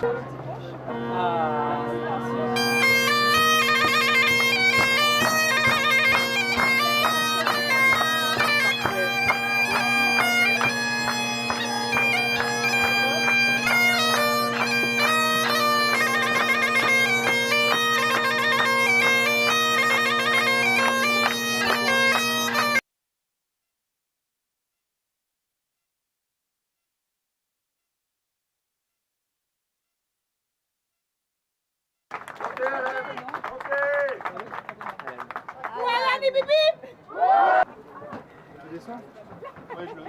Tu descends? Ouais, je le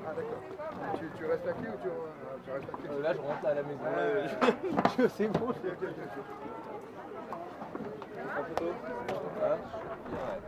Ah d'accord. Tu restes à pied ou tu restes à pied? Là, je rentre à la maison. C'est bon. En photo. Ah, bien, ouais.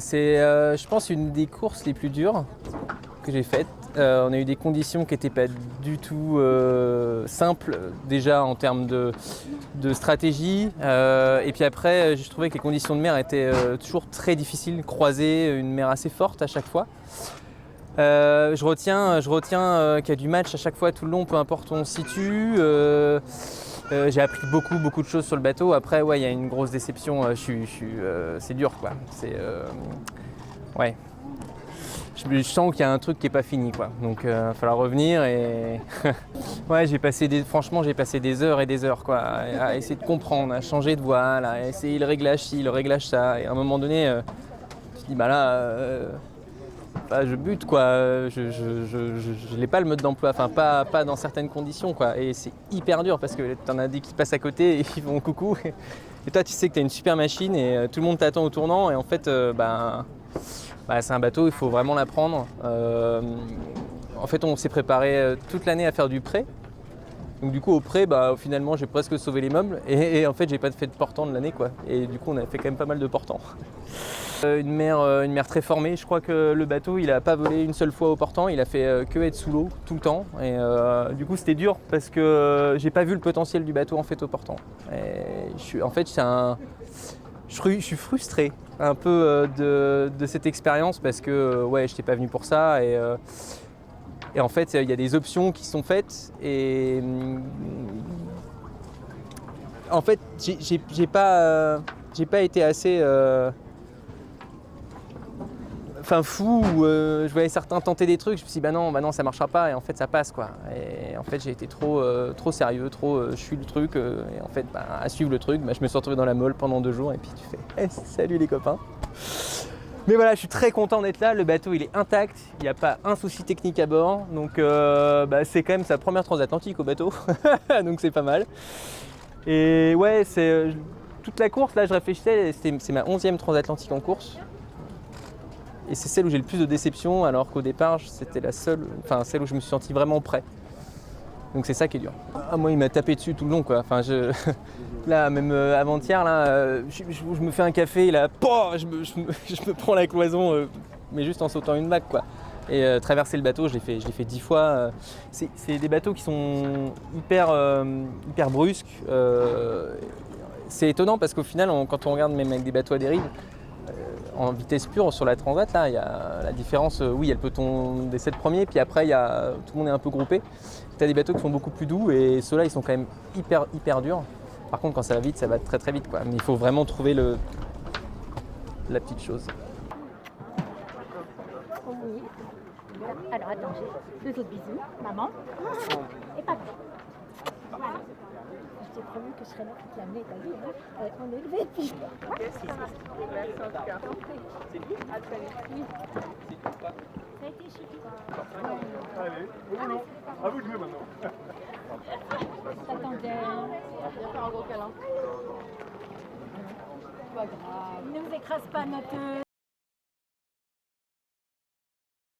C'est, je pense, une des courses les plus dures que j'ai faites. On a eu des conditions qui n'étaient pas du tout simples, déjà en termes de stratégie. Et puis après, je trouvais que les conditions de mer étaient toujours très difficiles, croisées, une mer assez forte à chaque fois. Je retiens qu'il y a du match à chaque fois tout le long, peu importe où on se situe. J'ai appris beaucoup de choses sur le bateau. Après, ouais, il y a une grosse déception. C'est dur, quoi. Ouais. Je sens qu'il y a un truc qui est pas fini, quoi. Donc, il va falloir revenir et ouais, franchement, j'ai passé des heures et des heures, quoi, à essayer de comprendre, à changer de voile, à essayer le réglage ci, le réglage ça. Et à un moment donné, je me dis, bah là. Je bute, quoi. Je n'ai pas le mode d'emploi, enfin pas dans certaines conditions, quoi. Et c'est hyper dur parce que t'en as des qui passent à côté et ils font coucou. Et toi tu sais que t'as une super machine et tout le monde t'attend au tournant et en fait c'est un bateau, il faut vraiment l'apprendre. En fait on s'est préparé toute l'année à faire du prêt. Donc du coup au prêt, finalement j'ai presque sauvé les meubles et en fait j'ai pas fait de portant de l'année, quoi. Et du coup on a fait quand même pas mal de portants. Une mer très formée. Je crois que le bateau, il a pas volé une seule fois au portant. Il a fait que être sous l'eau tout le temps. Et du coup, c'était dur parce que j'ai pas vu le potentiel du bateau en fait au portant. Et je suis frustré un peu de cette expérience parce que ouais, je n'étais pas venu pour ça. Et en fait, il y a des options qui sont faites et en fait, j'ai pas été assez fou où je voyais certains tenter des trucs, je me suis dit bah non ça marchera pas et en fait ça passe, quoi. Et en fait j'ai été trop sérieux, je suis le truc et en fait à suivre le truc, je me suis retrouvé dans la molle pendant 2 jours et puis tu fais salut les copains. Mais voilà, je suis très content d'être là, le bateau il est intact, il n'y a pas un souci technique à bord, donc c'est quand même sa première transatlantique au bateau, donc c'est pas mal. Et ouais, c'est toute la course, là je réfléchissais, c'est ma 11e transatlantique en course. Et c'est celle où j'ai le plus de déception, alors qu'au départ, c'était celle où je me suis senti vraiment prêt. Donc c'est ça qui est dur. Moi, il m'a tapé dessus tout le long, quoi. Là, même avant-hier, là, je me fais un café, là, je me prends la cloison, mais juste en sautant une vague, quoi. Et traverser le bateau, je l'ai fait 10 fois. C'est des bateaux qui sont hyper brusques. C'est étonnant parce qu'au final, quand on regarde même avec des bateaux à dérive, en vitesse pure sur la Transat, là, il y a la différence, oui, il y a le peloton des 7 premiers, puis après, tout le monde est un peu groupé. Tu as des bateaux qui sont beaucoup plus doux et ceux-là, ils sont quand même hyper durs. Par contre, quand ça va vite, ça va très vite, quoi. Mais il faut vraiment trouver la petite chose. Oui. Alors attends, j'ai 2 autres bisous. Maman et papa. Voilà. Je t'ai promis que je serais là toute l'année, t'as vu, hein. On est élevés depuis. C'est lui. Ça a été chic. Allez, à vous de jouer maintenant. T'attendais. On va bien faire un gros câlin. Ne nous écrase pas notre...